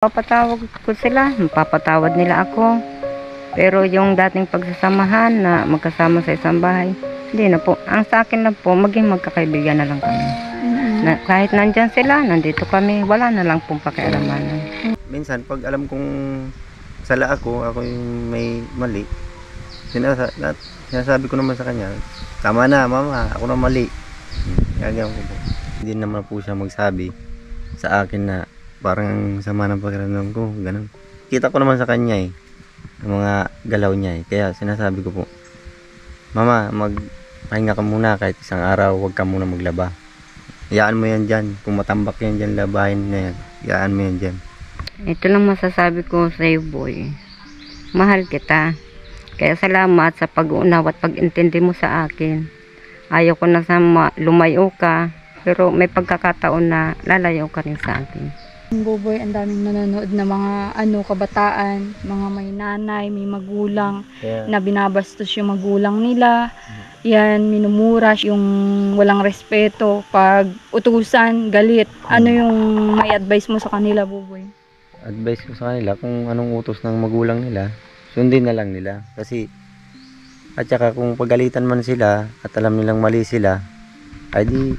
Papatawag ko sila, mapapatawad nila ako. Pero yung dating pagsasamahan na magkasama sa isang bahay, hindi na po. Ang sa akin lang po, maging magkakaibigan na lang kami. Na, kahit nandyan sila, nandito kami, wala na lang pong pakialamanan. Minsan, pag alam kong sala ako yung may mali, sinasabi ko naman sa kanya, tama na mama, ako na mali. Gagawin ko po. Hindi naman po siya magsabi sa akin na parang sama ng pakiramdam ko, ganun. Kita ko naman sa kanya ang mga galaw niya kaya sinasabi ko po, mama, magpahinga ka muna kahit isang araw, huwag ka muna maglaba. Iyaan mo yan dyan, kung matambak yan dyan, labahin na yan, iyaan mo yan dyan. Ito lang masasabi ko sa iyo, boy. Mahal kita. Kaya salamat sa pag-uunaw at pag-intindi mo sa akin. Ayaw ko na sama, lumayo ka, pero may pagkakataon na lalayo ka rin sa akin. Buboy, ang daming nanonood na mga kabataan, mga may nanay, may magulang, na binabastos yung magulang nila. Yan, minumura, yung walang respeto, pag utusan, galit. Ano yung may advice mo sa kanila, Buboy? Advice ko sa kanila, kung anong utos ng magulang nila, sundin na lang nila. Kasi, at saka kung pagalitan man sila, at alam nilang mali sila, ay di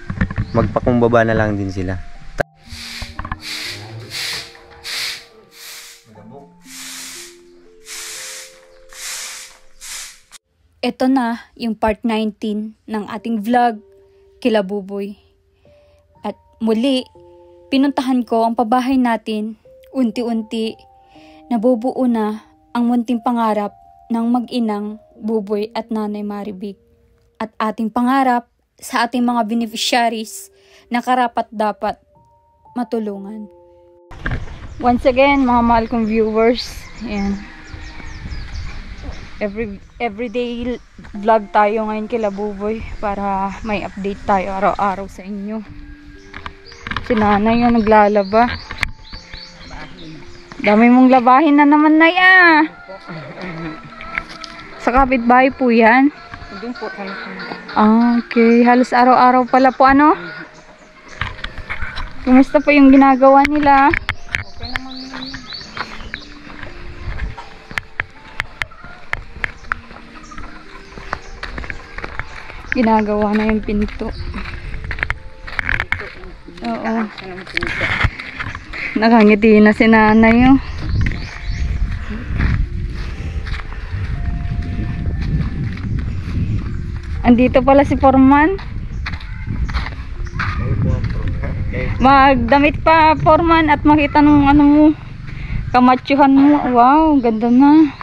magpakumbaba na lang din sila. Ito na yung part 19 ng ating vlog, kila Buboy. At muli, pinuntahan ko ang pabahay natin, unti-unti, nabubuo na ang munting pangarap ng mag-inang Buboy at Nanay Maribik. At ating pangarap sa ating mga beneficiaries na karapat dapat matulungan. Once again, mga mahal kong viewers, ayan. Everyday vlog tayo ngayon kila Buboy para may update tayo araw-araw sa inyo. Si nanay yung naglalaba. Dami mong labahin na naman na ya. Sa kapitbahay po yan? Okay, halos araw-araw pala po ano? Kumusta po yung ginagawa nila? Ginagawa na yung pinto. Oo. Nakangiti na si nanay oh. Andito pala si Foreman. Magdamit pa Foreman at makita nung ano mo, kamatsyuhan mo. Wow, ganda na.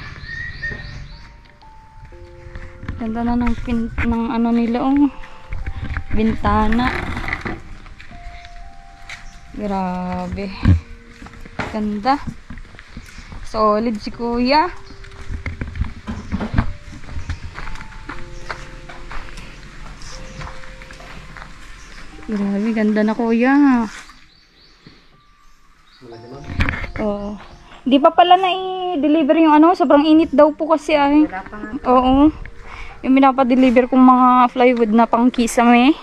Ganda na ng ano nila oh. Bintana. Grabe. Ganda. Solid si kuya. Grabe, ganda na kuya. Oo. Di pa pala na i-deliver yung ano, sobrang init daw po kasi ay. Oo. Yung minapa-deliver kong mga plywood na pang kisame.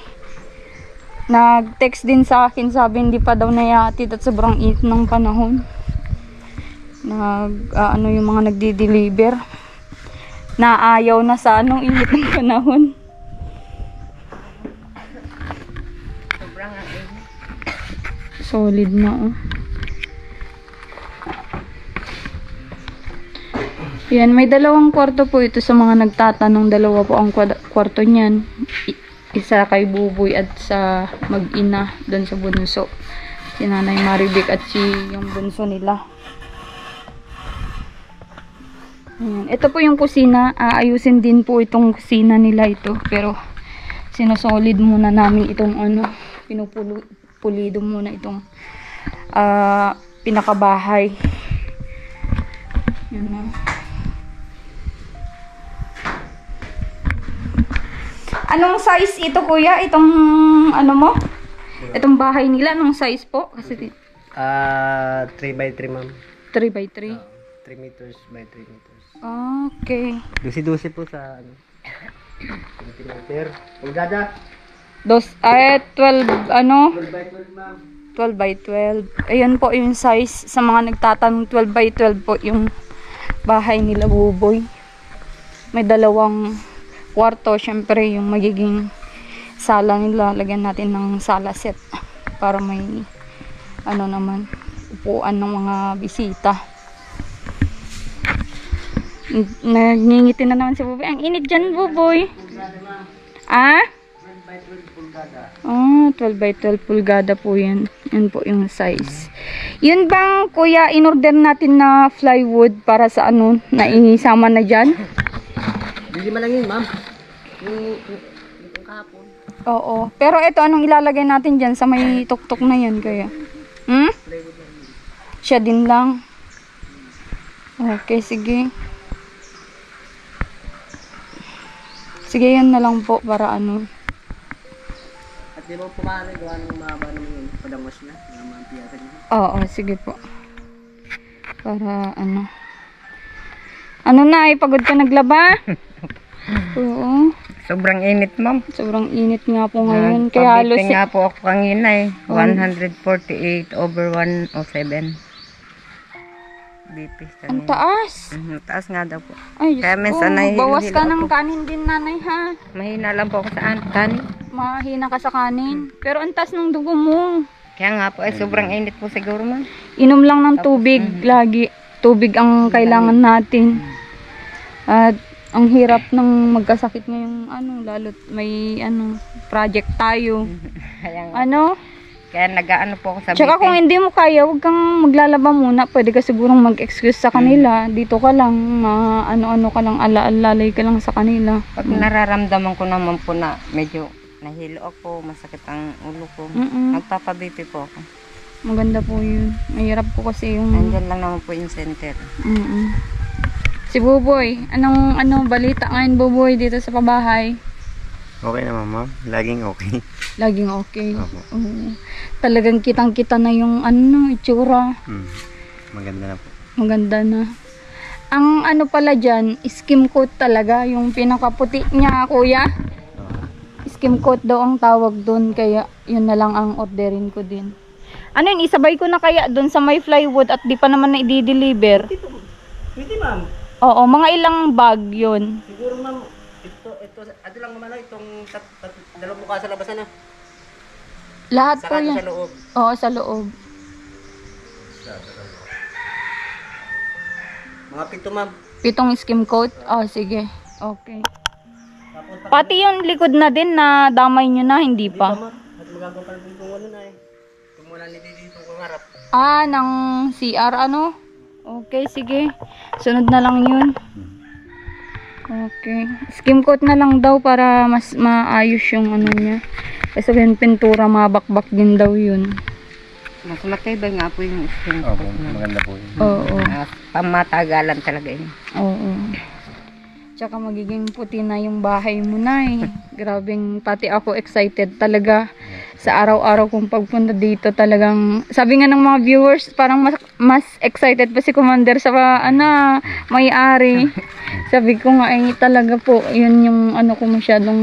Nag-text din sa akin, sabi hindi pa daw nayatid at sobrang init ng panahon. Ano yung mga nagdi-deliver. Naayaw na sa anong init ng panahon. Sobrang init. Solid na oh. Yan, may dalawang kwarto po ito sa mga nagtatanong. Dalawa po ang kwarto niyan. Isa kay Buboy at sa mag-ina doon sa bunso. Si Nanay Maribik at si yung bunso nila. Ayan. Ito po yung kusina. Aayusin din po itong kusina nila ito. Pero sinosolid muna namin itong ano, pinupulido muna itong pinakabahay. Yan na. Anong size ito kuya? Itong ano mo? Itong bahay nila, anong size po? Kasi 3x3 ma'am. 3x3? 3 meters by 3 meters. Okay. Dusi-dusi po sa ano. Centimeter. Pulgada. 12 ano? 12 by 12 ma'am. 12 by 12. Ayan po yung size. Sa mga nagtatanong, 12 by 12 po yung bahay nila Buboy. May 2 kwarto. Syempre, yung magiging sala nila, lagyan natin ng sala set para may ano naman, upuan ng mga bisita. Nagngingiti na naman si Buboy. Ang init dyan, Buboy. Ah? 12 by 12 pulgada po yan. Yan po yung size. Yun bang, kuya, in-order natin na plywood para sa ano, na isama na dyan? Bili mo lang yun, ma'am. Yung kahapon. Oo. Pero ito, anong ilalagay natin dyan sa may tuktok na yan, kuya? Hmm? Siya din lang. Okay, sige. Sige, yan na lang po para ano. At di ba pumano, gawa ng mahaba naman yun. Padangos na. Yung mga piyatan niya. Oo, sige po. Para ano. Ano na, pagod ka naglaba? Oo. Sobrang init, ma'am. Sobrang init nga po ngayon. Kaya halos Pabitin nga po ako kanina 148/107. BP sa ang taas. Taas nga daw po. Ay, Kaya Diyos minsan ko. nahihilo Bawas ka ng ako. kanin din, nanay, ha? Mahina lang po ako sa kanin. Mahina ka sa kanin. Pero ang taas ng dugo mo. Kaya nga po, sobrang init po siguro, ma'am. Inom lang ng tubig lagi. Tubig ang kailangan natin. At ang hirap ng magkasakit ngayong ano, lalo't may ano, project tayo. Kaya nga. Ano? Kaya nag-ano po ako sa Tsaka BP. kung hindi mo kaya, huwag kang maglalaba muna. Pwede ka sigurong mag-excuse sa kanila. Dito ka lang, ano-ano ka lang, ala-alalay ka lang sa kanila. Pag nararamdaman ko naman po na medyo nahilo ako, masakit ang ulo ko, magpapa-BP po ako. Maganda po yun. Mahirap po kasi yung... Nandyan lang naman po yung center. Si Buboy, anong balita ngayon, Buboy, dito sa pabahay? Okay naman, ma'am. Laging okay. Laging okay. Opo. Oo. Talagang kitang-kita na yung ano, itsura. Maganda na po. Maganda na. Ang ano pala dyan, skim coat talaga. Yung pinakaputi niya, kuya. Skim coat daw ang tawag doon. Kaya yun na lang ang orderin ko din. Ano yun, isabay ko na kaya doon sa may plywood at di pa naman na i-deliver. Pwede, ma'am. Oo, mga ilang bag yun. Siguro, ma'am, ito lang mamalo, itong dalawang mukha sa labasan na. Lahat po Saka yan. sa loob. Oo, sa loob. Mga 7, ma'am. 7 skim coat? Oh, sige. Okay. Pati yung likod na din na damay nyo na, hindi pa. Ma'am, at magagawa pa natin kung ano na eh. Kung mula nito dito kung harap. Ah, ng CR ano? Okay, sige. Sunod na lang yun. Okay. Skim coat na lang daw para mas maayos yung ano niya. Kasi yung pintura, mabakbak din daw yun. Mas matibay nga po yung skin Opo, ko. maganda po yun. Oo. Pamatagalan talaga yun. Oo. Tsaka magiging puti na yung bahay mo na eh. Grabing, pati ako excited talaga sa araw-araw kong pagpunta dito. Talagang, sabi nga ng mga viewers, parang mas excited pa si Commander sa may-ari. Sabi ko nga eh, talaga po, yun yung ano ko masyadong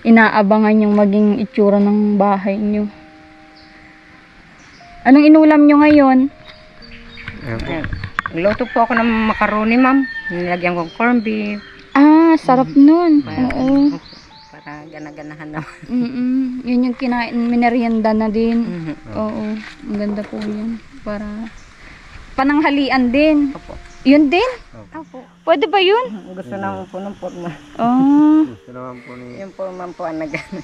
inaabangan yung maging itsura ng bahay nyo. Anong inulam nyo ngayon? Luto po ako ng macaroni, ma'am. Nilagyan ko corned beef. Ah, sarap nun. Oo. Para gana-ganahan naman. Yun yung kinain, minerienda na din. Oo, maganda po yun. Para pananghalian din. Opo. Yun din? Opo. Pwede ba yun? Gusto naman po ng forma. Oh. Gusto naman po ni Yung forma po ang nagana.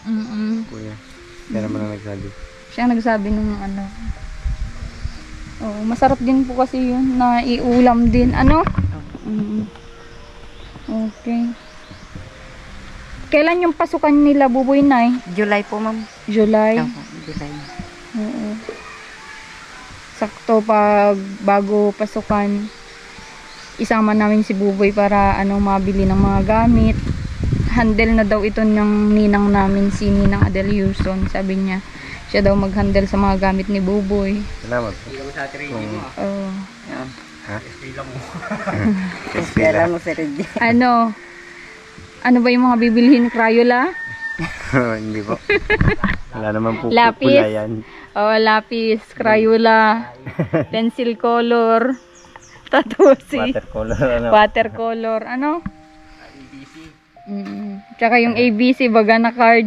Kuya. Kaya naman ang nagsabi. Siya nagsabi nung ano. Oo, masarap din po kasi yun na iulam din. Ano? Okay. Kailan yung pasukan nila, Buboy Nay? July po, ma'am. July? Opo, July. Oo. Sakto pag bago pasukan, isama namin si Buboy para mabili ng mga gamit. Handle na daw ito ng ninang namin, si Ninang Adel Yuson. Sabi niya, siya daw mag-handle sa mga gamit ni Buboy. Salamat po. Oo. Ha? Kailan mo si Reggie? Ano ba yung mga bibilhin ni Crayola? Hindi po. Wala naman po Lapis? pula yan. Oh, lapis, Crayola, pencil color, tatusi, watercolor, ano? Tsaka yung ABC, baga na card.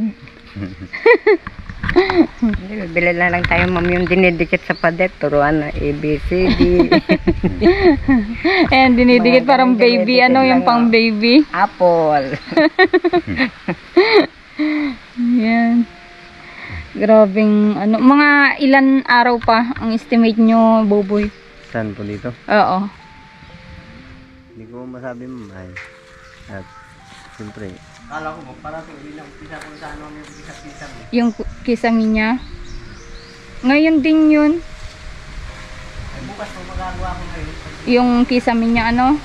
Bili na lang tayo, ma'am, yung dinidikit sa padet. Turuan na ABCD. Ayan, dinidikit parang baby. Ano yung pang baby? Apple. Ayan. Grabing, ano, mga ilan araw pa ang estimate nyo, Buboy? Saan po dito? Oo. Hindi ko masabi, ma'am. Ay. At siyempre, Kala ko po, para ito, yun ang pisa ko sa ano yung pisa-pisa mo. Yung kisame niya. Ngayon din yun. Ay, bukas po magagawa ko ngayon. Yung kisame niya, ano?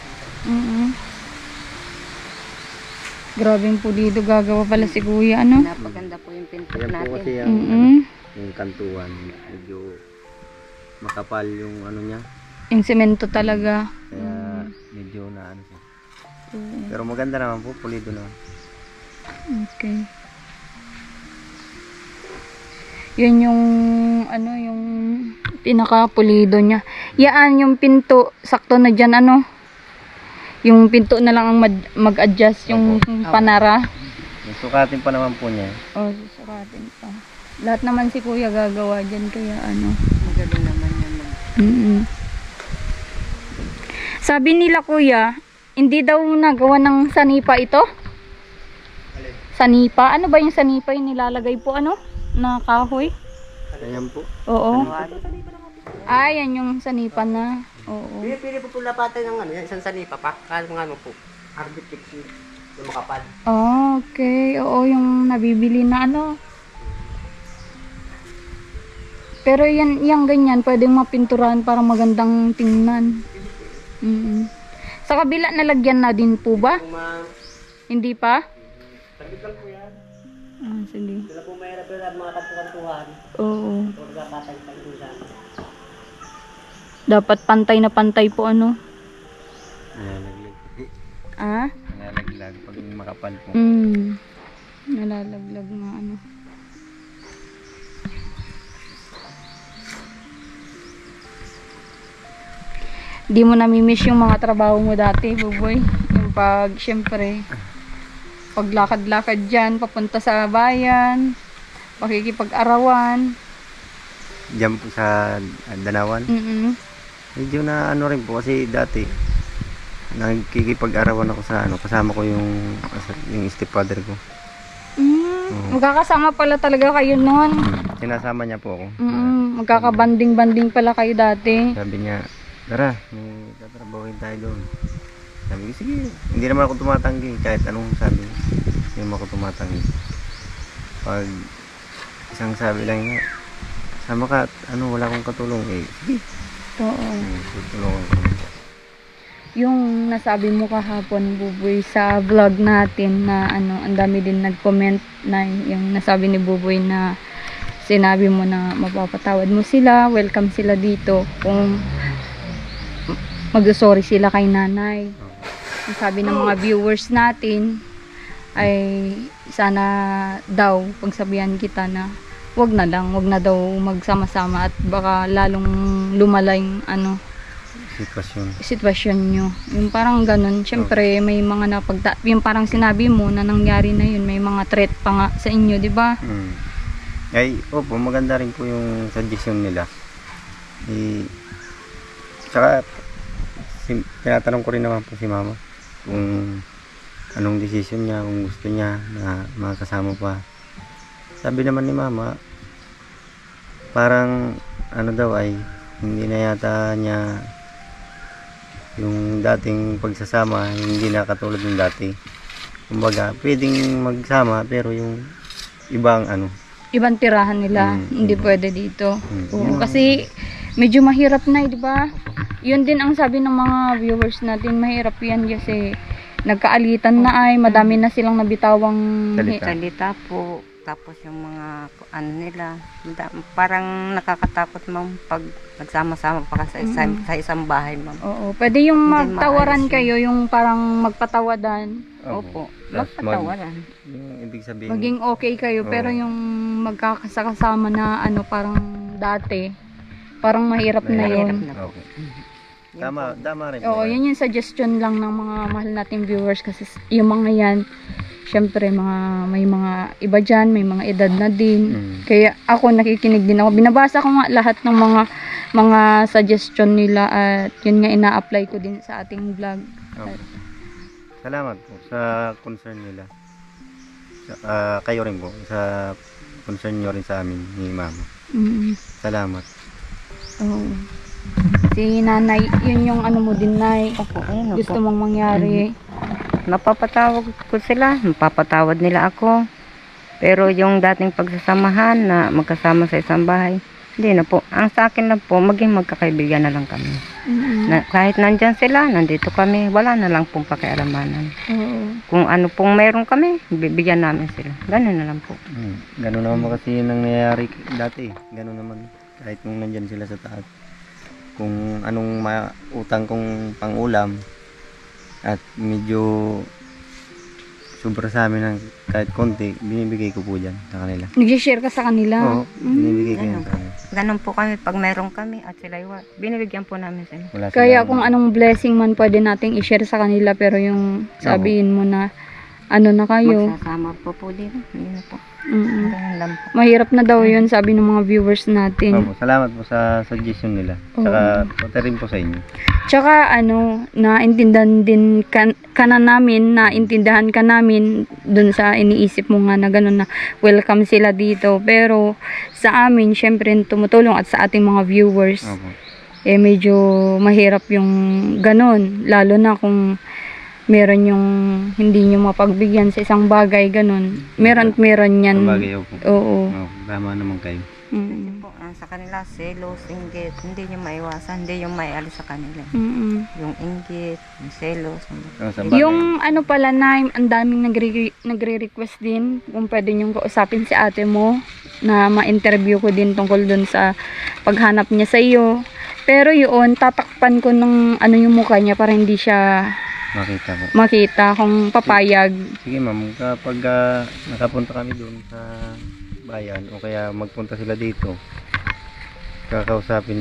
Grabing pulido gagawa pala si Kuya, ano? Napaganda po yung pinto ayan po kasi natin. yung kantuan. Medyo makapal yung ano niya. Yung semento talaga. Kaya medyo na ano siya. Pero maganda naman po, pulido naman. Okay. Yun yung ano, yung pinaka-pulido niya. Yaan yung pinto, sakto na dyan, ano? Yung pinto na lang ang mag-adjust yung panara. Yung sukatin pa naman po niya. Oh, susukatin pa. Lahat naman si Kuya gagawa dyan, kaya ano. Magaling naman yan. Sabi nila, Kuya, hindi daw nagawa ng sanipa ito? Sanipa? Ano ba yung sanipa? Yung nilalagay po, ano? Na kahoy? Ayan po. Oo. Yan yung sanipa na. Oo. Pili po lapatan ng ano, isang sanipa pa. Kaya mga ano po, arbitix yung makapal. Okay. Oo, yung nabibili na ano. Pero yan ganyan, pwedeng mapinturahan para magandang tingnan. Sa kabila, nalagyan na din po ba? Kung Hindi pa? tagit lang po yan. Sige. Sila po mahirap yung mga kantuhan. Oo. Kung nagkakatay-tay po siya. Dapat pantay na pantay po, ano? Nalalaglag. Ah? Nalalaglag pag makapal po. Nalalaglag nga, ano. Di mo namimiss yung mga trabaho mo dati, Buboy. Yung pag, syempre, paglakad-lakad dyan, papunta sa bayan, pakikipag-arawan. Diyan po sa Danawan. Medyo na ano rin po kasi dati nagkikipag-arawan ako sa ano, kasama ko yung stepfather ko. Magkakasama pala talaga kayo noon. Sinasama niya po ako. Magkakabanding-banding pala kayo dati. Sabi niya, tara, may tatrabahuin tayo doon. Sabi ko, sige, hindi naman ako tumatanggi kahit anong sabi. Hindi naman ako tumatanggi. Pag isang sabi lang niya, sama ka at ano, wala akong katulong. Sige. Oo. Tutulungan ko. Yung nasabi mo kahapon, Buboy, sa vlog natin na ano, ang dami din nag-comment na yung nasabi ni Buboy na sinabi mo na mapapatawad mo sila, welcome sila dito kung mag-sorry sila kay nanay. Ang sabi ng mga viewers natin ay sana daw pagsabihan kita na wag na daw magsama-sama at baka lalong lumala yung ano, sitwasyon nyo. Yung parang ganun. Siyempre, may mga yung parang sinabi mo na nangyari na yun, may mga threat pa nga sa inyo, di ba? Ay, opo, maganda rin po yung suggestion nila. Tsaka, tinatanong ko rin naman po si mama kung anong decision niya, kung gusto niya na makasama pa. Sabi naman ni mama, parang ano daw ay hindi na yata niya yung dating pagsasama, hindi na katulad ng dati. Kumbaga, pwedeng magsama pero yung ibang ano, ibang tirahan nila, hindi pwede dito. Oo, kasi medyo mahirap na, di ba? Yun din ang sabi ng mga viewers natin, mahirap yan kasi nagkaalitan na ay, madami na silang nabitawang Salita po. Tapos yung mga ano nila, parang nakakatakot, ma'am, pag nagsama-sama pa ka sa isang bahay, ma'am. Oo, pwede yung Hindi magtawaran maayos kayo, yung parang magpatawadan. Opo, magpatawaran. yung ibig sabihin, Maging okay kayo, pero yung magkakasama na ano, parang dati, parang mahirap na yun. Mahirap na po. Okay. Tama rin. Oo, yun yung suggestion lang ng mga mahal nating viewers kasi yung mga yan, syempre may mga iba dyan, may mga edad na din. Kaya ako nakikinig din ako. Binabasa ko nga lahat ng mga suggestion nila at yun nga ina-apply ko din sa ating vlog. Okay. Salamat po sa concern nila. Kayo rin po sa concern nyo rin sa amin ni Mama. Salamat. Oo. Si nanay, yun yung ano mo din, nay. Opo, ayun Gusto po. mong mangyari. Napapatawad ko sila, napapatawad nila ako. Pero yung dating pagsasamahan na magkasama sa isang bahay, hindi na po. Ang sa akin lang po, maging magkakaibigan na lang kami. Na, kahit nandyan sila, nandito kami, wala na lang pong pakialamanan. Oo. Kung ano pong meron kami, bibigyan namin sila. Ganun na lang po. Ganun naman ba kasi yung nangyayari dati. Ganun naman. Kahit nung nandyan sila sa taas. Kung anong utang kong pangulam at medyo sobra sa amin ng kahit konti, binibigay ko po dyan sa kanila. Nag-share ka sa kanila? Oo, binibigay ko yan Ganun. sa kanila. Ganun po kami, pag meron kami at sila iwa, binibigyan po namin sila. Wala Kaya silang- kung anong blessing man pwede nating i-share sa kanila, pero yung sabihin mo na ano na kayo. Magsasama po dito. Hindi na po. Ganun lang po. Mahirap na daw yun, sabi ng mga viewers natin. Opo, salamat po sa suggestion nila. Saka pati rin po sa inyo. Tsaka naintindihan din naintindihan ka namin dun sa iniisip mo nga na gano'n na welcome sila dito. Pero sa amin, syempre tumutulong at sa ating mga viewers, Opo. medyo mahirap yung gano'n. Lalo na kung meron yung hindi nyo mapagbigyan sa isang bagay, ganun. Meron yan. Ang bagay po. Oo. Tama naman kayo. Po, sa kanila, selos, inggit, hindi nyo maiwasan, hindi nyo maialis sa kanila. Yung inggit, yung selos. Sa bagay. Yung ano pala na, ang daming nagre-request din kung pwede nyong kausapin si ate mo na ma-interview ko din tungkol dun sa paghanap niya sa iyo. Pero yun, tatakpan ko ng ano yung mukha niya para hindi siya Makita po. makita kung papayag. Sige ma'am, kapag nakapunta kami doon sa bayan o kaya magpunta sila dito, kakausapin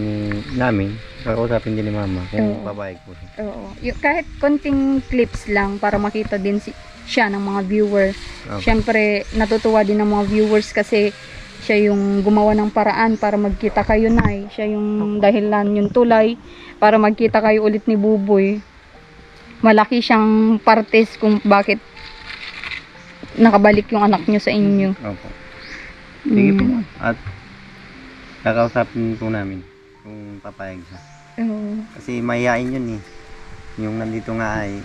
din ni Mama kung Oo. papayag po siya. Oo. Kahit konting clips lang para makita din siya ng mga viewer. Okay. Siyempre, natutuwa din ng mga viewers kasi siya yung gumawa ng paraan para magkita kayo, nay. Siya yung dahilan, yung tulay para magkita kayo ulit ni Buboy. Malaki siyang partes kung bakit nakabalik yung anak nyo sa inyo. Opo. Sige po ma'am. At kakausapin po namin kung papayag siya. Oo. Kasi mahihain yun eh. Yung nandito nga ay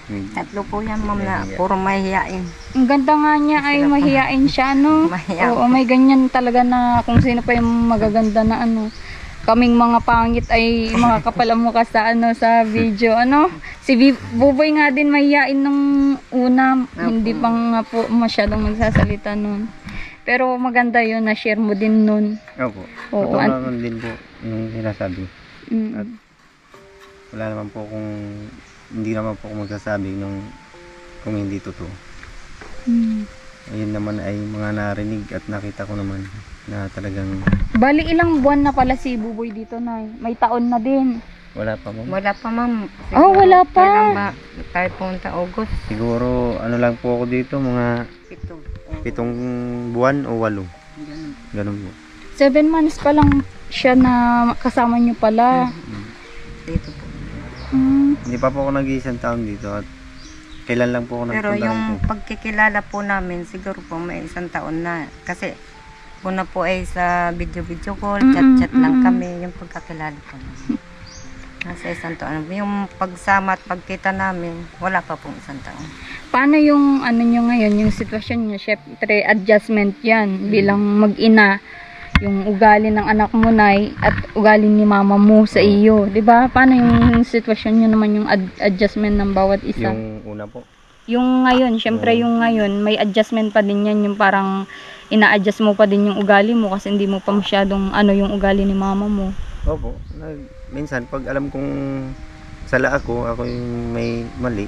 Tatlo po yan, ma'am, na puro mahihiyain. Ang ganda nga niya ay mahiyain siya, no? Mahiyain. Oo, may ganyan talaga na kung sino pa yung magaganda na ano. Kaming mga pangit ay makakapal ang mukha sa sa video, ano? Si Buboy nga din mahiyain nung una, hindi pa nga po masyadong magsasalita nun. Pero maganda yun, na-share mo din nun. opo. Oo, Matulungan din po yung sinasabi. At Mm. wala naman po hindi naman po ako magsasabi kung hindi totoo. Mm. Ayun naman ay mga narinig at nakita ko naman na talagang Bali ilang buwan na pala si Buboy dito, nay? May taon na din. wala pa ma'am. Wala pa, ma'am. Oh, wala pa. Kailan ba? Tayo punta August. Siguro ano lang po ako dito, mga 7 buwan o 8. Ganun po. 7 months pa lang siya na kasama niyo pala. Dito po. Hindi pa po ako nag-iisang taon dito at kailan lang po ako Pero nagpunta yung rito. pagkikilala po namin, siguro po may 1 taon na. Kasi una po ay sa video call, chat-chat lang kami, yung pagkakilala po namin. Nasa 1 taon. Yung pagsama at pagkita namin, wala pa pong 1 taon. Paano yung ano nyo ngayon, yung sitwasyon nyo? Syempre, adjustment yan bilang mag-ina. Yung ugali ng anak mo, nay, at ugali ni mama mo sa iyo. 'Di ba? Paano yung sitwasyon nyo naman, yung adjustment ng bawat isa? Yung una po. Yung ngayon, syempre yung ngayon, may adjustment pa din yan. Yung parang ina-adjust mo pa din yung ugali mo kasi hindi mo pa masyadong yung ugali ni mama mo. Opo. Minsan pag alam kong sala ako yung may mali,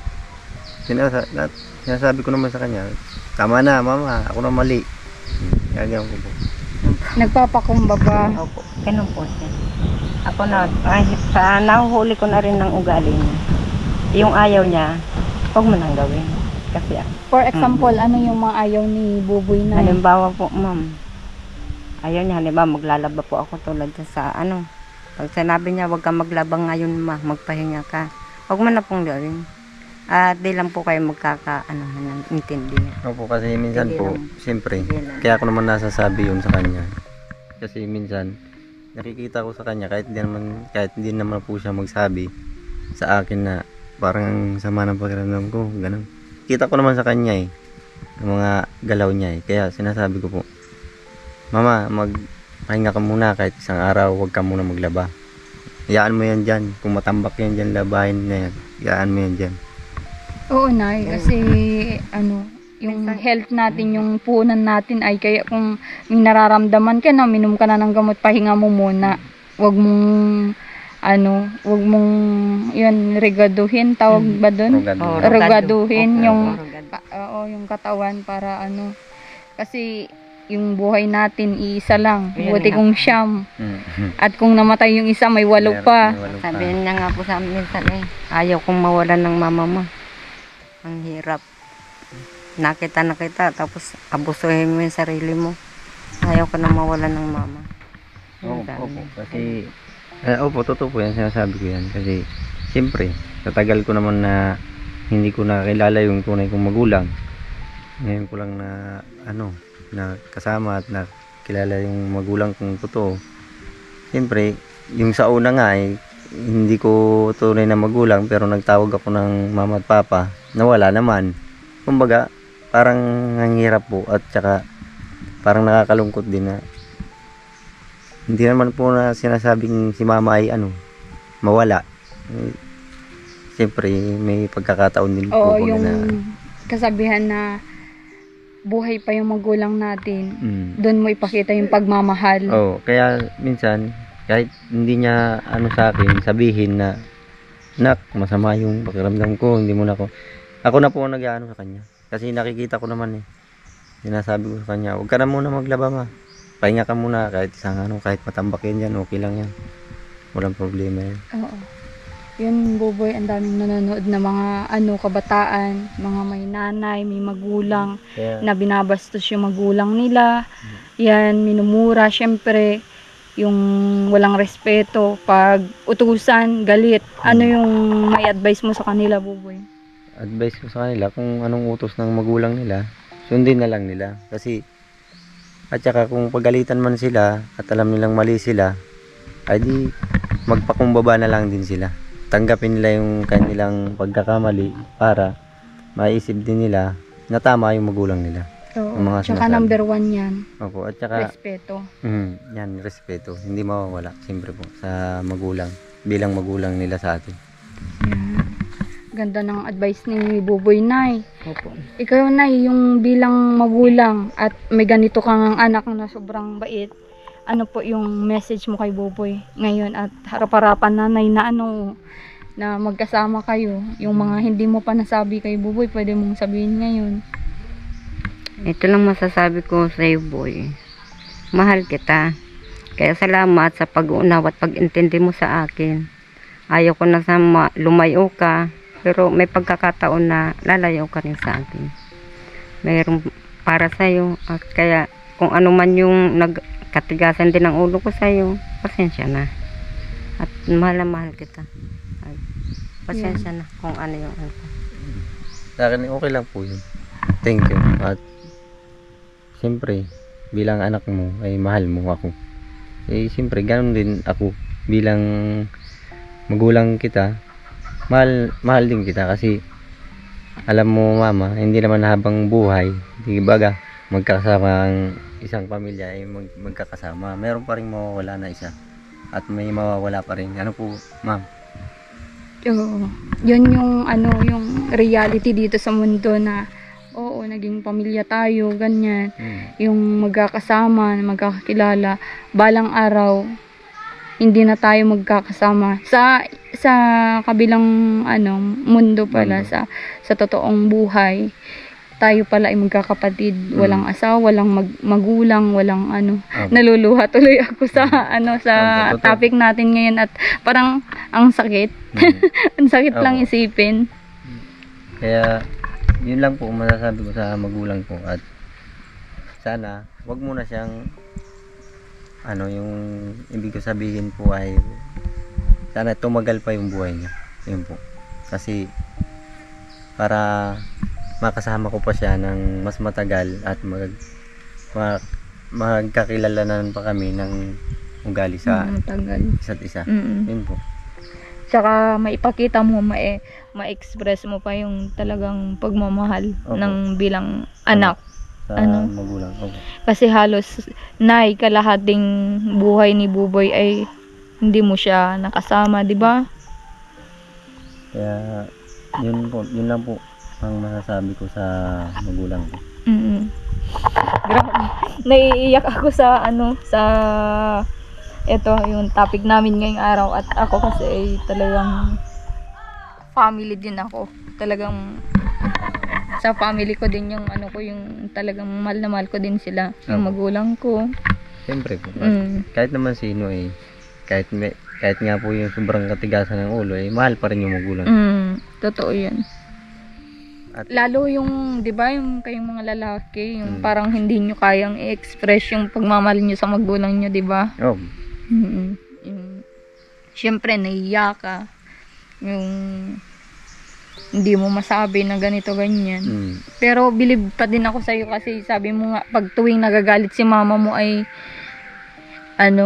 sinasabi ko naman sa kanya, tama na mama, ako na mali. Gagawin ko po. Nagpapakumbaba. Opo, ganun po siya. Ako na, nahuhuli ko na rin ng ugali niya. Yung ayaw niya, huwag mo nang gawin. Kasi For example, ano yung mga ayaw ni Buboy na? halimbawa po, ma'am. Ayaw niya, halimbawa maglalaba po ako tulad sa pag sinabi niya, huwag ka maglaba ngayon ma, magpahinga ka. Huwag mo na pong gawin. At di lang po kayo intindihan. Opo, kasi minsan Sige po, lang. siyempre, Sige lang. kaya ako naman nasasabi yun sa kanya. Kasi minsan, nakikita ko sa kanya, kahit hindi naman po siya magsabi sa akin na parang ang sama ng pakiramdam ko, ganun. Kita ko naman sa kanya ang mga galaw niya Kaya sinasabi ko po, Mama, magpahinga ka muna kahit isang araw, huwag ka muna maglaba. Iyaan mo yan dyan. Kung matambak yan dyan, labahin na yan. Iyaan mo yan dyan. Oo, Nay. Kasi, yung health natin, yung punan natin ay kaya kung may nararamdaman ka na, minom ka na ng gamot, pahinga mo muna. Huwag mong, yun, regaduhin, tawag ba dun? Rogado. Regaduhin yung, Rogado. yung katawan para kasi yung buhay natin, iisa lang. Ayan Buti nga. kung siyam. At kung namatay yung isa, may 8 pa. Sabihin niya nga po sa amin minsan ayaw kong mawalan ng mama mo. Ang hirap. Nakita na kita, tapos abusuhin mo yung sarili mo. Ayaw ko na mawalan ng mama. Yun sabi Opo, niya. kasi opo, totoo po yan, sinasabi ko yan kasi siyempre, sa tagal ko naman na hindi ko nakilala yung tunay kong magulang, ngayon ko lang na na kasama at nakilala yung magulang kong totoo. Siyempre, yung sa una nga hindi ko tunay na magulang pero nagtawag ako ng mama at papa, nawala naman. Kumbaga, parang ang hirap po at saka parang nakakalungkot din na hindi naman po na sinasabing si mama ay mawala. Siyempre, may pagkakataon din po Oo, pag yung kasabihan na buhay pa yung magulang natin, doon mo ipakita yung pagmamahal. Oh, kaya minsan kahit hindi niya sa akin sabihin na nak, masama yung pakiramdam ko, hindi mo na ako na po ang nag-aano sa kanya. Kasi nakikita ko naman sinasabi ko sa kanya, huwag ka na muna maglaba ma. Pahinga ka muna kahit kahit matambakin yan, okay lang yan. Walang problema yan. Oo. Yun, Buboy, ang daming nanonood na mga kabataan, mga may nanay, may magulang, Kaya, na binabastos yung magulang nila. Yan, minumura, syempre, yung walang respeto, pag utusan, galit. Ano yung may advice mo sa kanila, Buboy? advice ko sa kanila kung anong utos ng magulang nila, sundin na lang nila. Kasi, at saka kung pagalitan man sila at alam nilang mali sila, ay di magpakumbaba na lang din sila. Tanggapin nila yung kanilang pagkakamali para maisip din nila na tama yung magulang nila. Oo. Ang mga Tsaka sinasabi. number 1 yan, Opo, at saka respeto. yan, respeto. Hindi mawawala, siyempre po, sa magulang, bilang magulang nila sa atin. Yan. Ganda ng advice ni Buboy, Nay. Opo. Ikaw, Nay, yung bilang magulang at may ganito kang anak na sobrang bait, ano po yung message mo kay Buboy ngayon at harap-harapan na, Nay, na na magkasama kayo, yung mga hindi mo pa nasabi kay Buboy, pwede mong sabihin ngayon. Ito lang masasabi ko sa iyo, boy. Mahal kita. Kaya salamat sa pag-uunawa at pag-intindi mo sa akin. Ayaw ko na lumayo ka, pero may pagkakataon na lalayo ka rin sa akin. Mayroong para sa iyo at kaya kung ano man yung nagkatigasan din ng ulo ko sa iyo, pasensya na. At mahal na mahal kita. Ay, pasensya na kung ano yung Sa akin, okay lang po yun. Thank you. At siyempre, bilang anak mo, ay mahal mo ako. Siyempre, ganun din ako. Bilang magulang kita, mahal din kita kasi alam mo, mama, hindi naman habang buhay, di baga, magkakasama ang isang pamilya ay magkakasama. Meron pa rin mawawala na isa. At may mawawala pa rin. Ano po, ma'am? Oo. Yun yung yung reality dito sa mundo na oo, naging pamilya tayo, ganyan. Yung magkakasama, magkakakilala, balang araw hindi na tayo magkakasama sa kabilang mundo pala, Mundo. sa totoong buhay. tayo pala ay magkakapatid, walang asawa, walang magulang, walang ano. Opo. Naluluha tuloy ako sa sa Opo, totoo. topic natin ngayon at parang ang sakit. Ang sakit lang Opo. isipin. Kaya, yun lang po masasabi ko sa magulang ko at sana, wag muna siyang yung ibig ko sabihin po ay sana tumagal pa yung buhay niya. Yun po. Kasi para makasama ko pa siya ng mas matagal at magkakilalanan pa kami ng ugali sa Tagal. isa't isa. Mm-mm. Yun po. Tsaka maipakita mo, ma-express mo pa yung talagang pagmamahal Opo. ng bilang anak. Sa Ano? magulang. Opo. Kasi halos kalahating buhay ni Buboy ay hindi mo siya nakasama, di ba? Kaya yun lang po ang masasabi ko sa magulang ko. Mm. Grabe. Naiiyak ako sa ito yung topic namin ngayong araw at ako kasi ay talagang family din ako. Talagang sa family ko din yung yung talagang mahal na mahal ko din sila, yung magulang ko. Siyempre po. Mm. Kahit naman sino kahit nga po yung sobrang katigasan ng ulo mahal pa rin yung magulang. Totoo 'yun. At Lalo yung, 'di ba, yung kayong mga lalaki, yung parang hindi nyo kayang i-express yung pagmamahal nyo sa magulang nyo, 'di ba? Yung syempre naiiyak ka. Yung hindi mo masabi na ganito ganyan. Pero believe pa din ako sa iyo kasi sabi mo nga pag tuwing nagagalit si mama mo ay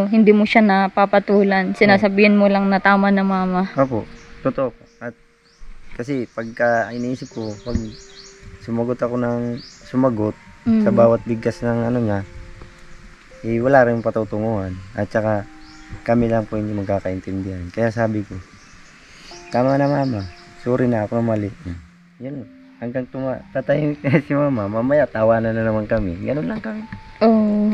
hindi mo siya napapatulan. Sinasabihan mo lang na tama na mama. Opo, totoo po. At kasi pagka iniisip ko, pag sumagot sa bawat bigkas ng niya, wala rin patutunguhan. At saka kami lang po hindi magkakaintindihan. Kaya sabi ko, tama na mama, sorry na ako mali. Yan, hanggang tatahimik na si mama, mamaya tawanan na naman kami. Ganun lang kami. Oh.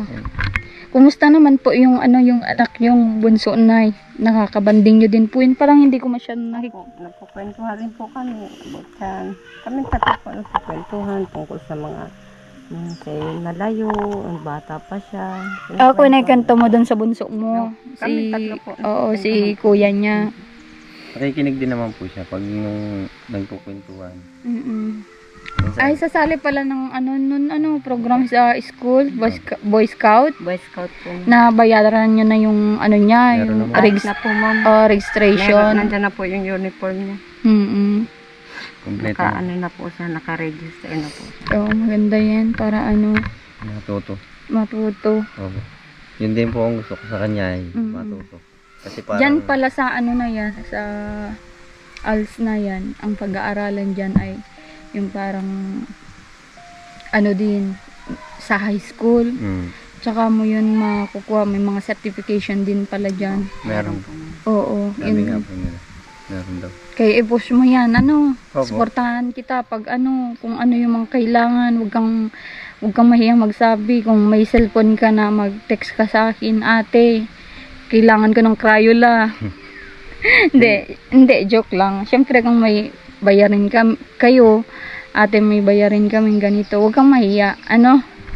Kumusta naman po yung yung anak yung bunso na nakakabanding nyo din po yun? Parang hindi ko masyadong Nagkukwentuhan rin po kami. Buksan. Kami tatlo po nagkukwentuhan tungkol sa mga sa nalayo, ang bata pa siya. Ako nagkanto mo doon sa bunso mo. Kami tatlo po. Oo, si kuya niya. Nakikinig din naman po siya pag nung nagkukwentuhan. Minsan, Ay, sasali pala ng program sa school, Boy Scout. Boy Scout po. Na bayaran nyo na yung niya, Meron yung naman. Na po ma'am. registration. Nandiyan na po yung uniform niya. kompleto na. Na po siya, naka-register na po siya. Oo, maganda yan para Matuto. matuto. Opo. Yun din po ang gusto ko sa kanya matuto. Kasi parang, Diyan pala sa na yan, sa ALS na yan, ang pag-aaralan dyan ay yung parang din sa high school. Tsaka mo yun makukuha, may mga certification din pala dyan. meron. Oo, Sabi nga yun. po nila. Meron daw. Kaya i-push mo yan, Opo. supportahan kita pag kung yung mga kailangan, wag kang mahiyang magsabi. Kung may cellphone ka na, mag-text ka sa akin, ate, kailangan ko ng Crayola. hindi, joke lang. Syempre kung may bayarin kayo, ate may bayarin kaming ganito, wag kang mahiya,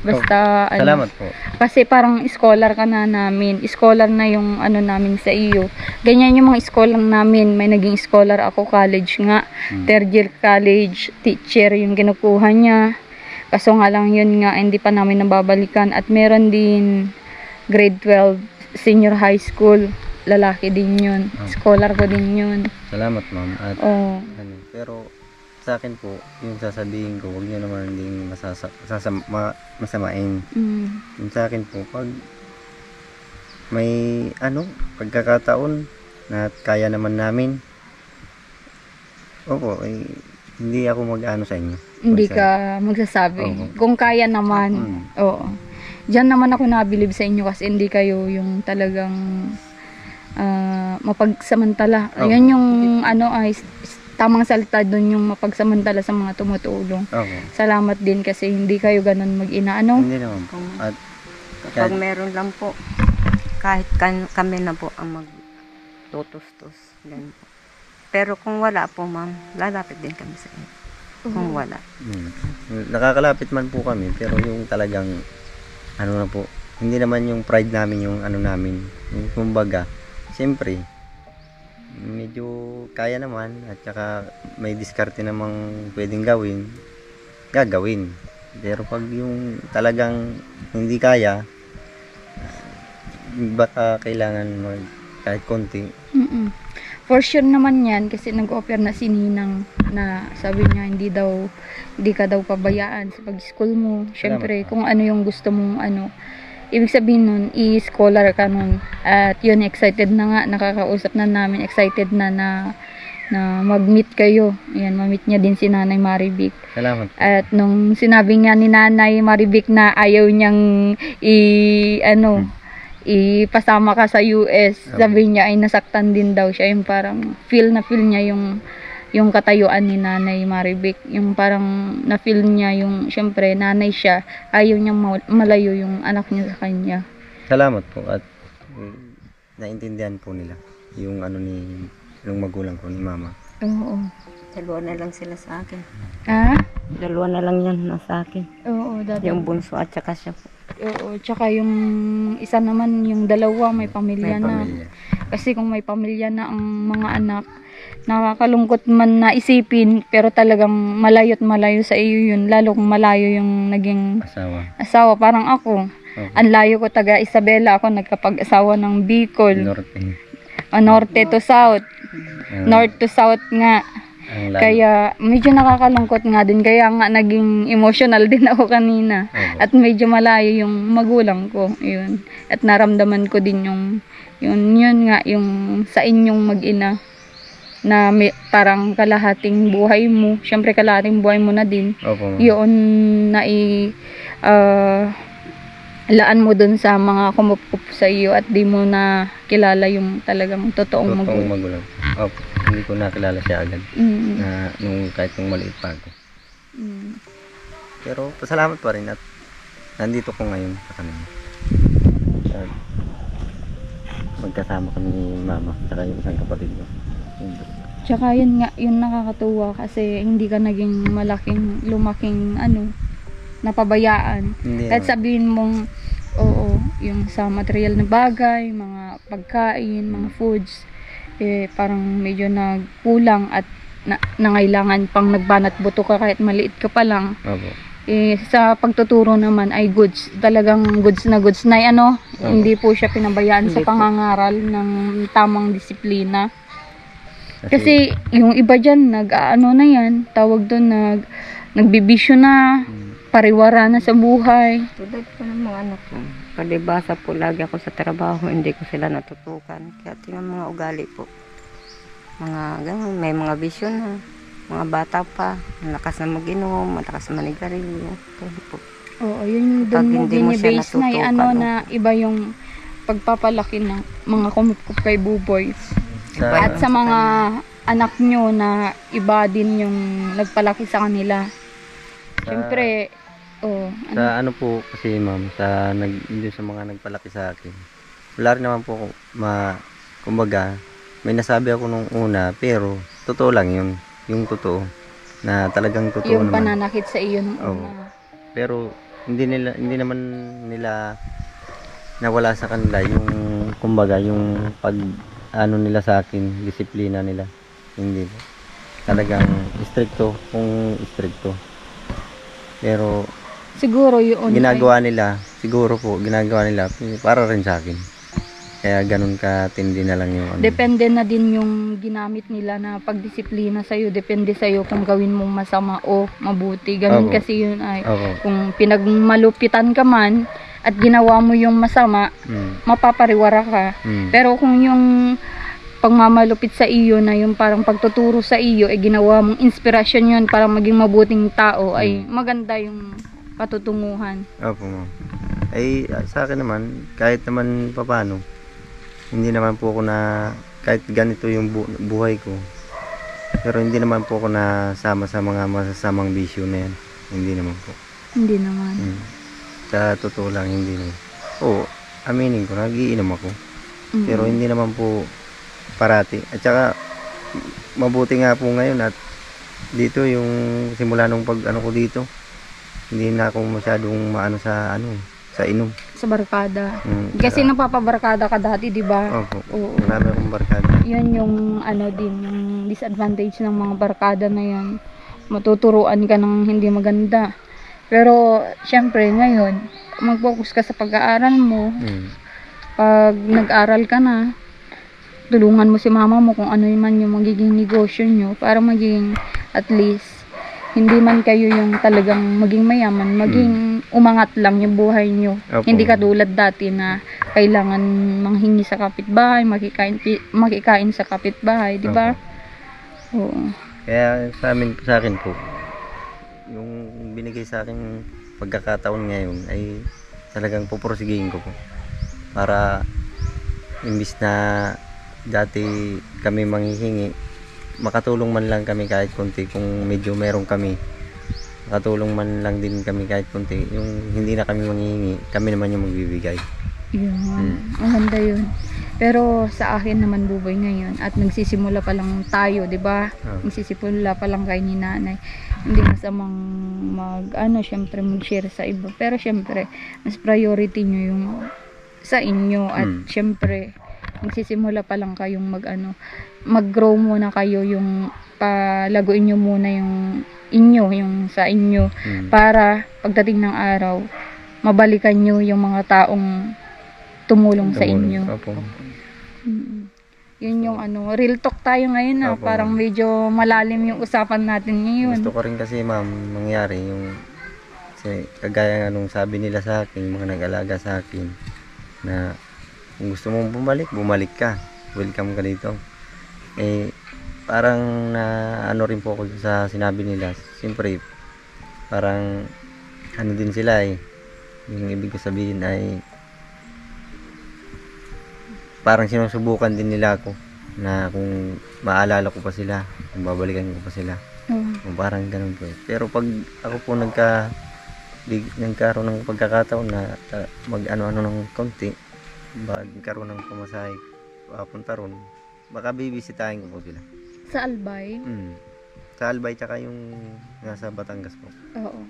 basta Salamat po. kasi parang scholar ka na namin, scholar na yung namin sa iyo, ganyan yung mga scholar namin. May naging scholar ako, college nga, third year college teacher yung kinukuha niya, kaso nga lang yun nga hindi pa namin nababalikan. At meron din grade 12 senior high school, lalaki din yun, scholar ko din yun. Salamat ma'am. At pero sa akin po, yung sasabihin ko, huwag nyo naman ding masamain. Yung sa akin po, pag may pagkakataon na kaya naman namin, opo, hindi ako mag-ano sa inyo. Hindi ka magsasabi. Oo. Kung kaya naman, oo. Diyan naman ako nabilib sa inyo kasi hindi kayo yung talagang mapagsamantala. Oo. Yan yung ay tamang salita doon, yung mapagsamantala sa mga tumutulong. Opo. Salamat din kasi hindi kayo ganun mag-ina. Hindi naman po. At Kapag meron lang po, kahit kami na po ang magtutustos. Ganun po. Pero kung wala po ma'am, lalapit din kami sa inyo. kung wala. Nakakalapit man po kami, pero yung talagang, ano na po, hindi naman yung pride namin yung ano namin. Yung kumbaga, siyempre, medyo kaya naman, at saka may diskarte namang pwedeng gagawin. Pero pag yung talagang hindi kaya, baka kailangan kahit konti. For sure naman yan kasi nag-offer na si Ninang na sabi niya hindi ka daw pabayaan sa pag-school mo. Syempre, Salamat. kung ano yung gusto mong ibig sabihin nun, i-scholar ka nun. At yun, excited na nga, nakakausap na namin, excited na mag-meet kayo. Ayan, ma-meet niya din si Nanay Marivic. Salamat. At nung sinabi nga ni Nanay Marivic na ayaw niyang ipasama ka sa US, sabi niya ay nasaktan din daw siya, yung parang feel niya yung katayuan ni Nanay Marivic, yung parang na-feel niya yung syempre nanay siya, ayaw niyang malayo yung anak niya sa kanya. Salamat po at naintindihan po nila yung yung magulang ko ni mama. Oo. Dalawa na lang sila sa akin. Ah? Dalawa na lang yan na sa akin. Oo, Yung bunso at saka siya po. Oo, tsaka yung isa naman, yung dalawa may pamilya na. Kasi kung may pamilya na ang mga anak, nakakalungkot man na isipin, pero talagang malayo't malayo sa iyo yun, lalo kung malayo yung naging asawa. Parang ako, ang layo ko taga Isabela, ako nagkapag-asawa ng Bicol. Norte to South. North to South nga. Kaya medyo nakakalungkot nga din, kaya nga naging emotional din ako kanina. At medyo malayo yung magulang ko, yun. At naramdaman ko din yun nga, yung sa inyong mag-ina na parang kalahating buhay mo, syempre kalahating buhay mo na din. Yun na laan mo dun sa mga kumukup sa iyo at di mo na kilala yung talagang totoong magulang. Hindi ko nakilala siya agad. Kahit nung maliit pa ako. Pero pasalamat pa rin at nandito ko ngayon sa kanila. At magkasama kami ni mama at yung isang kapatid ko. Tsaka yun nga, yun nakakatuwa kasi hindi ka naging lumaking napabayaan. Kahit sabihin mong, oo, yung sa material na bagay, mga pagkain, mga foods, parang medyo nagkulang at nangailangan pang nagbanat buto ka kahit maliit ka pa lang. Sa pagtuturo naman ay goods, talagang goods na hindi po siya pinabayaan sa pangangaral ng tamang disiplina. Kasi yung iba dyan, na yan, tawag doon, nagbibisyo na, pariwara na sa buhay. Tulad po ng mga anak ko. Palibasa po lagi ako sa trabaho, hindi ko sila natutukan. Kaya tingnan mga ugali po. Mga ganun, may mga bisyon na. Mga bata pa, malakas na mag-inom, malakas na manigarilyo. Oo, yun doon mo binibase na na iba yung pagpapalaki ng mga kumukup kay Buboy. At sa mga anak nyo na iba din yung nagpalaki sa kanila. Siyempre, sa po kasi ma'am, sa mga nagpalaki sa akin, wala rin naman po ako, kumbaga, may nasabi ako nung una, pero totoo lang yun, yung totoo, na talagang totoo yung naman. Yung pananakit sa iyo nung una. Pero, hindi naman nila nawala sa kanila yung, kumbaga, yung nila sa akin, disiplina nila. Hindi. Talagang stricto, kung stricto. Pero, siguro yun ginagawa nila para rin sa akin. Kaya ganun katindi na lang yung Depende na din yung ginamit nila na pagdisiplina sa'yo. Depende sa'yo kung gawin mong masama o mabuti. Ganun kasi yun ay. Kung pinagmalupitan ka man at ginawa mo yung masama, mapapariwara ka. Pero kung yung pagmamalupit sa iyo na yung parang pagtuturo sa iyo ginawa mong inspirasyon yun para maging mabuting tao, ay maganda yung patutunguhan. Opo, ma'am. Ay sa akin naman, kahit naman papaano, hindi naman po ako kahit ganito yung buhay ko, pero hindi naman po ako nasama sa mga masasamang bisyo na yan. Hindi naman po. Hindi naman. Sa totoo lang, hindi naman. Aminin ko, nagiinom ako. Pero hindi naman po parati. At saka, mabuti nga po ngayon at dito yung simula nung pag ano ko dito, hindi na ako masyadong maano sa ano, sa inom. Sa barkada. Mm, Kasi napapabarkada ka dati, di ba? Opo. Oo. Marami akong barkada. Yun yung ano din, yung disadvantage ng mga barkada na yan. Matuturuan ka ng hindi maganda. Pero, syempre, ngayon, mag-focus ka sa pag-aaral mo. Mm. Pag nag-aral ka na, tulungan mo si mama mo kung ano man yung magiging negosyo nyo para maging at least hindi man kayo yung talagang maging mayaman, maging umangat lang yung buhay nyo. Opo. Hindi katulad dati na kailangan manghingi sa kapitbahay, makikain sa kapitbahay, di ba? Oo. Kaya sa akin po, yung binigay sa akin pagkakataon ngayon ay talagang pupursigihin ko po. Para imbis na dati kami manghihingi, makatulong man lang kami kahit konti. Kung medyo meron kami, makatulong man lang din kami kahit konti. Yung hindi na kami manghihingi, kami naman yung magbibigay. Yun. Maganda yun. Pero sa akin naman, Buboy, ngayon, at nagsisimula pa lang tayo, di ba? Nagsisimula pa lang kayo ni nanay. Hindi masamang syempre mag-share sa iba. Pero syempre, mas priority nyo yung sa inyo. At syempre, nagsisimula pa lang kayong mag-grow muna kayo, yung palaguin nyo muna yung inyo, yung sa inyo. Para pagdating ng araw, mabalikan nyo yung mga taong tumulong sa inyo. Opo. Yun yung real talk tayo ngayon na Opo. parang medyo malalim yung usapan natin ngayon. Gusto ko rin kasi ma'am mangyari yung kasi kagaya nung sabi nila sa akin, yung mga nag-alaga sa akin, na kung gusto mong bumalik ka, welcome ka dito. Eh parang na rin po ako sa sinabi nila. Siyempre parang din sila yung ibig ko sabihin ay parang sinusubukan din nila ako na kung maalala ko pa sila, kung babalikan ko pa sila. Parang ganun po. Pero pag ako po nagkaroon ng pagkakataon na mag-ano ng konti, magkaroon ng pamasahe papunta ron, baka bibisitahin ko po sila. Sa Albay? Sa Albay tsaka yung nasa Batangas po. Oo.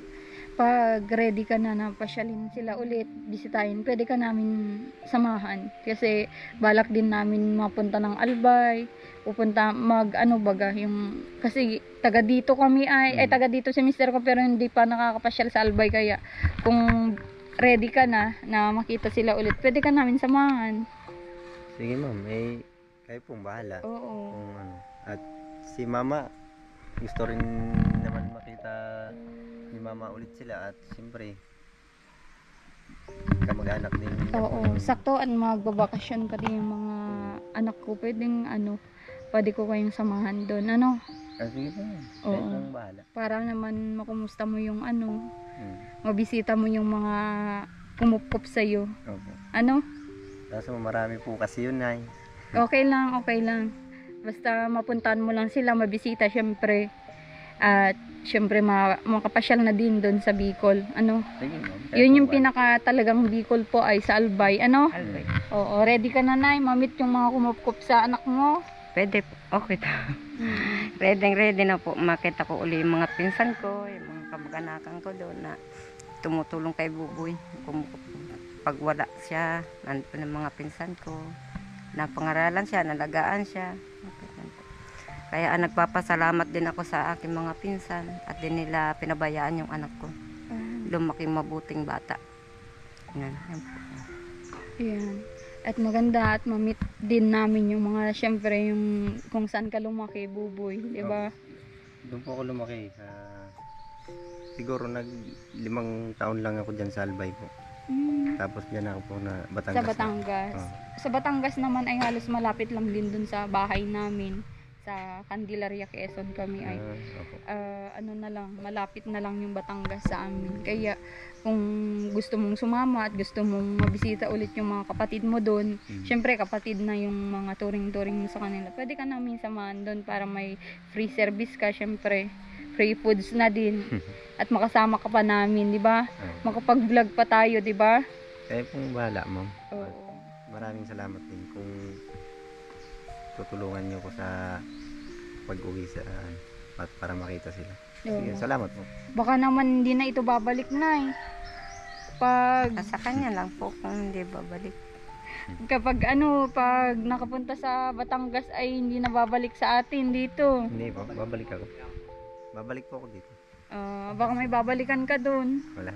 Pag ready ka na pasyalin sila ulit, bisitahin, pwede ka namin samahan. Kasi balak din namin mapunta ng Albay, pupunta kasi taga dito kami taga dito si mister ko pero hindi pa nakakapasyal sa Albay, kaya kung ready ka na makita sila ulit, pwede ka namin samahan. Sige ma'am, kayo pong bahala. Oo. Kung at si mama, gusto rin naman makita ni mama ulit sila at siyempre kamag-anak din. Oo, saktoan magbabakasyon pa din yung mga anak ko. Pwede ko kayong samahan doon. Sige po. Oo. Kayo pong bahala. Para naman makumusta mo yung mabisita mo yung mga pumupop sa'yo. Opo. Kaso marami po kasi yun ay. Okay lang. Basta mapuntahan mo lang sila, mabisita syempre. At syempre makapasyal na din doon sa Bicol. Sige ma'am. Yun yung pinaka talagang Bicol po ay sa Albay. Albay. Oo, ready ka na, Nay? Mamit yung mga kumupkop sa anak mo? Pwede po. Okay ta. Ready na po. Makita ko uli yung mga pinsan ko, yung mga kamag-anakan ko doon na tumutulong kay Buboy. Pag wala siya, nandun yung mga pinsan ko. Napangaralan siya, nalagaan siya. Kaya nagpapasalamat din ako sa aking mga pinsan at din nila pinabayaan yung anak ko. Lumaking mabuting bata. Yan. Ayan. At maganda at mamit din namin yung mga, syempre, yung kung saan ka lumaki, Buboy, di ba? Doon po ako lumaki siguro 5 taon lang ako dyan sa Albay po. Tapos dyan ako po na Batangas. Sa Batangas. Sa Batangas naman ay halos malapit lang din dun sa bahay namin. Sa Candelaria, Quezon kami ay malapit na lang yung Batangas sa amin. Kaya kung gusto mong sumama at gusto mong mabisita ulit yung mga kapatid mo doon, syempre kapatid na yung mga turing-turing mo sa kanila, pwede ka namin samahan doon para may free service ka, syempre free foods na din at makasama ka pa namin, di ba? Makapag-vlog pa tayo, di ba? Kaya pong bahala ma'am. Oo. Maraming salamat din kung tutulungan niyo ko sa pag-uwi sa at para makita sila. Oo. Sige, salamat po. Baka naman hindi na ito babalik na Pag Sa kanya lang po kung hindi babalik. kapag pag nakapunta sa Batangas ay hindi na babalik sa atin dito. Hindi po, babalik ako. Babalik po ako dito. Baka may babalikan ka doon. Wala.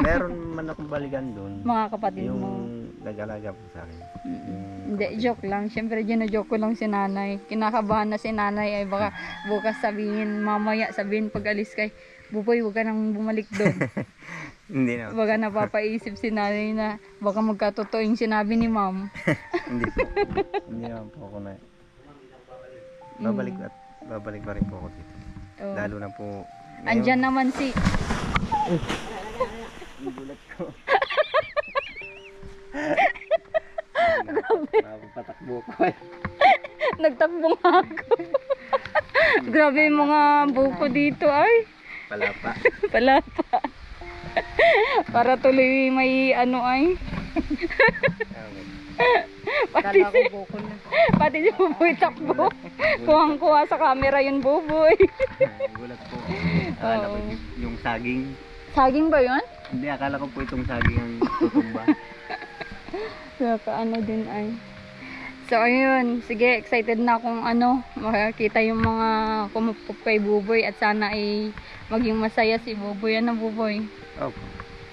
Meron man akong balikan doon. Mga kapatid Yung mo. nag-alaga po sa akin. Yung Hindi, joke lang. Siyempre, gino-joke ko lang si nanay. Kinakabahan na si nanay ay baka bukas sabihin, mamaya sabihin pag alis kay, Buboy, huwag ka nang bumalik doon. Hindi na. Baka napapaisip si nanay na baka magkatotoo yung sinabi ni ma'am. Hindi po. Hindi naman po ako na. Babalik at babalik pa rin po ako dito. Oh. Lalo na po. Andyan naman si... Gulat ko. Papatakbo ko eh. Nagtakbo nga ako. Grabe yung mga buko dito ay. Palapa. Palapa. Para tuloy may ay. Pati Kala ko buko na. Pati si Buboy takbo. Kuhang-kuha sa camera yun, Buboy. Gulat po. Akala ko yung saging. Saging ba yun? Hindi, akala ko po itong saging ang tutumba. Din ay. So ayun, sige, excited na akong makakita yung mga kumupup kay Buboy at sana ay maging masaya si Buboy. Buboy? Opo.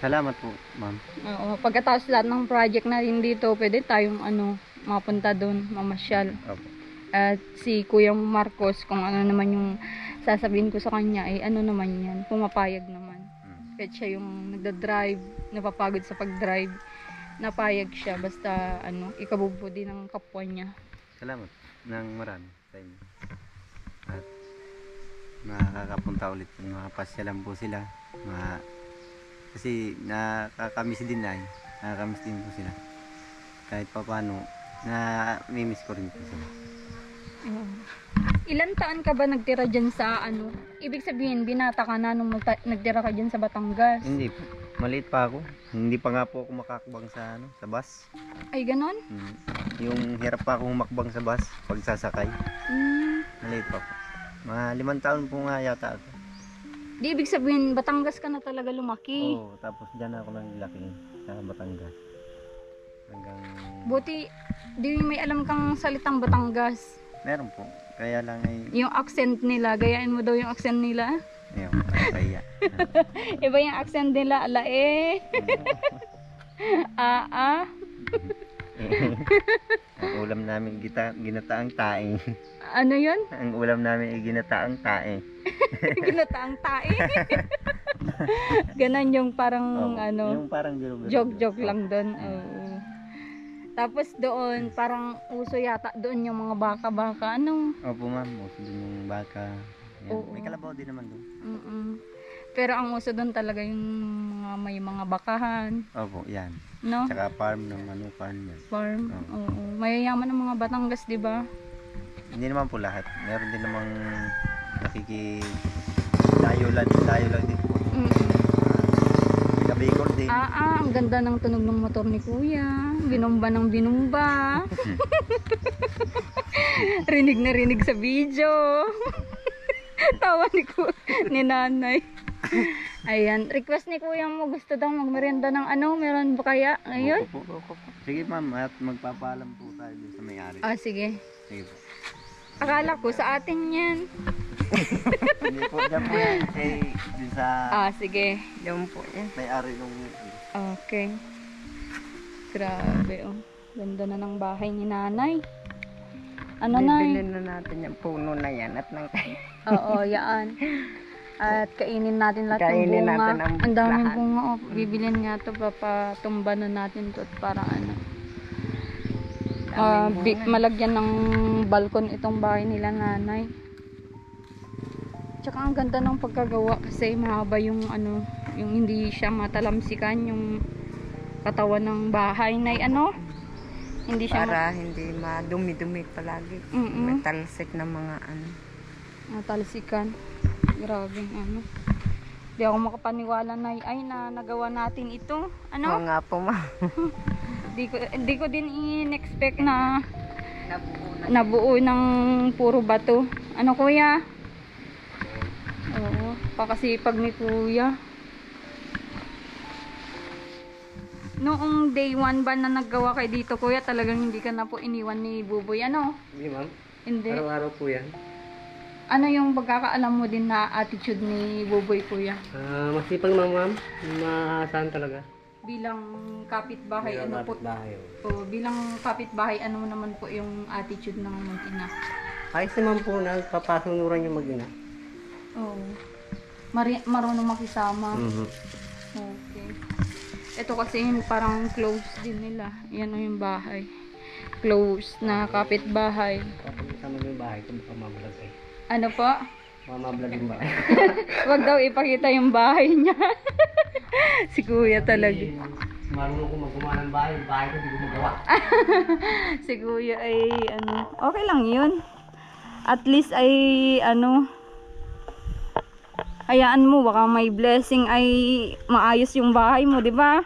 Salamat po, ma'am. Oo, pagkatapos lahat ng project natin dito, pwede tayong mapunta doon, mamasyal. Opo. At si Kuya Marcos, kung ano naman yung sasabihin ko sa kanya, ay naman yan, pumapayag naman. Kahit siya yung nagda-drive, napapagod sa pag-drive, napayag siya, basta ikabubuti ng kapwa niya. Salamat ng marami sa inyo. At makakapunta ulit, makapasyalan po sila. Kasi nakakamiss din nakakamiss din po sila. Kahit pa paano, namimiss ko rin po sila. Ilan taon ka ba nagtira dyan sa Ibig sabihin, binata ka na nung nagtira ka dyan sa Batangas? Hindi po. Maliit pa ako. Hindi pa nga po ako makakbang sa bus. Ay, ganon? Yung hirap pa akong makbang sa bus pag sasakay. Maliit pa po. Mga 5 taon po nga yata ako. Di ibig sabihin, Batangas ka na talaga lumaki. Oo, tapos dyan ako naglaki sa Batangas. Hanggang... Buti, di may alam kang salitang Batangas. Meron po. Kaya lang ay... Yung accent nila, gayain mo daw yung accent nila. Ayun, kaya. Iba yung accent nila, alae. Ang ulam namin ginataang tae. Ano yun? Ang ulam namin ay ginataang tae. Ginataang tae. Ganon yung parang Yung parang joke lang doon. Oo. Tapos doon, parang uso yata doon yung mga baka-baka. Opo ma'am, uso din yung baka. Yan. Oo. May kalabaw din naman doon. Pero ang uso doon talaga yung may mga bakahan. Opo, yan. No? Tsaka farm ng manukan yan. Farm. Oo. Oo. Mayayaman ng mga Batangas, di ba? Hindi naman po lahat. Meron din namang dayo lang din po. Bicol din. Ang ganda ng tunog ng motor ni Kuya. Binumba ng binumba. Rinig na rinig sa video. Tawa ni nanay. Ayan, request ni Kuya mo, gusto daw magmerienda ng meron ba kaya ngayon? Opo. Sige ma'am, at magpapaalam po tayo dun sa may-ari. Sige. Sige po. Akala ko sa atin yan. Hindi po, dyan po yan. Dun sa Sige. Doon po yan. may-ari nung... Okay. Grabe, Ganda na ng bahay ni nanay. Bibili na natin yung puno na yan at nang tayo. Oo, yan. At kainin natin lahat Kainin ng bunga. natin ang Ang daming lahat. bunga. Bibilin nga ito, papatumba na natin ito at para malagyan ng balkon itong bahay nila nanay. Tsaka ang ganda ng pagkagawa kasi mahaba yung yung hindi siya matalamsikan yung katawan ng bahay na hindi siya Para hindi madumi-dumi palagi. May talsik na mga matalsikan. Grabe Di ako makapaniwala na nagawa natin ito. Oo nga po ma. Di ko din in-expect na nabuo ng puro bato. Kuya? Napakasipag ni kuya. Noong day 1 ba na naggawa kayo dito kuya, talagang hindi ka na po iniwan ni Buboy, ano? Hindi ma'am. Hindi. Araw-araw po yan. Ano yung pagkakaalam mo din na attitude ni Buboy kuya? Masipag ma'am. Maasahan talaga. Bilang kapitbahay, ano po? Bahay. O, bilang kapitbahay, ano naman po yung attitude ng mag-ina? Ayos naman po, nagpapasunuran yung mag-ina. Oo. Marunong makisama. Mhm. Okay. Ito kasi yung parang close din nila. Yan o yung bahay. Close na kapitbahay. Kapag kasama mo yung bahay, ito baka mablog eh. Ano po? Mamablog yung bahay. Wag daw ipakita yung bahay niya. Si kuya talaga. Marunong ko magawa ng bahay. Yung bahay ko hindi ko magawa. Si kuya ay ano, okay lang yun. At least ay ano, hayaan mo, baka may blessing ay maayos yung bahay mo, di ba?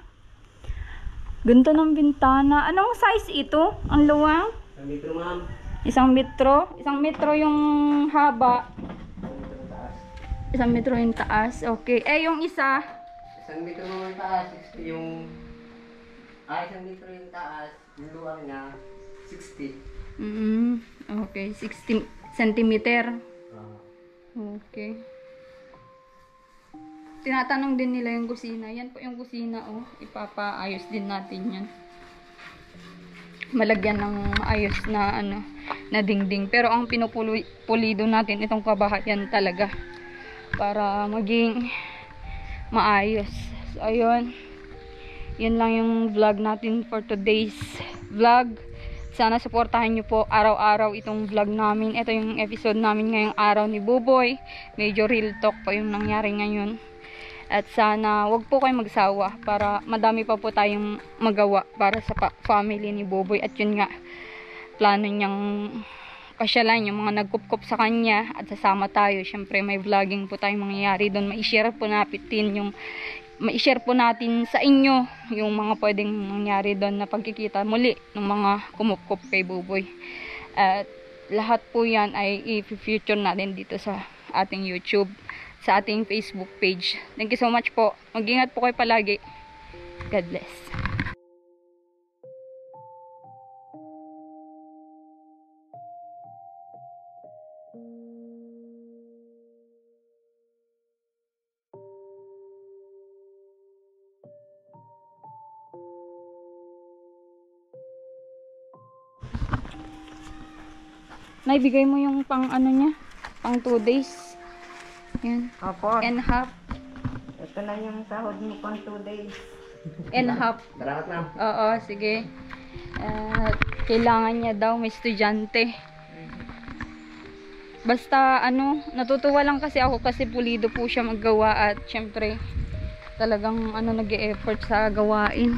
Ganda ng bintana. Anong size ito? Ang luwang? Nandito ma'am. 1 metro? 1 metro yung haba. 1 metro yung taas. Okay. Eh, yung isa, 1 metro naman yung taas. 60 yung... 1 metro yung taas. Yung luwang niya, 60. okay, 60 centimeter. Ah. Okay. Tinatanong din nila yung kusina. Yan po yung kusina, oh. Ipapaayos din natin yan. Malagyan ng ayos na ano, na dingding. Pero ang pinupulido natin itong kabahayan talaga para maging maayos. So ayun. Yan lang yung vlog natin for today's vlog. Sana suportahan nyo po araw-araw itong vlog namin. Ito yung episode namin ngayong araw ni Buboy. Medyo real talk po yung nangyari ngayon. At sana wag po kayong magsawa para madami pa po tayong magawa para sa family ni Buboy. At yun nga, plano niyang pasyalan yung mga nagkup-kup sa kanya at sasama tayo. Syempre may vlogging po tayong mangyayari doon. Ma-share po natin sa inyo yung mga pwedeng mangyari doon na pagkikita muli ng mga kumup-kup kay Buboy. At lahat po yan ay i-feature natin dito sa ating YouTube, sa ating Facebook page. Thank you so much po. Mag-ingat po kayo palagi. God bless. Naibigay mo yung pang ano niya, pang 2 days. Yan. Opo. And half. Ito na yung sahod mo pang 2 days. And half. Salamat ma'am. Oo, sige. Kailangan niya daw, may estudyante. Basta ano, natutuwa lang kasi ako kasi pulido po siya maggawa at syempre talagang ano nag-e-effort sa gawain.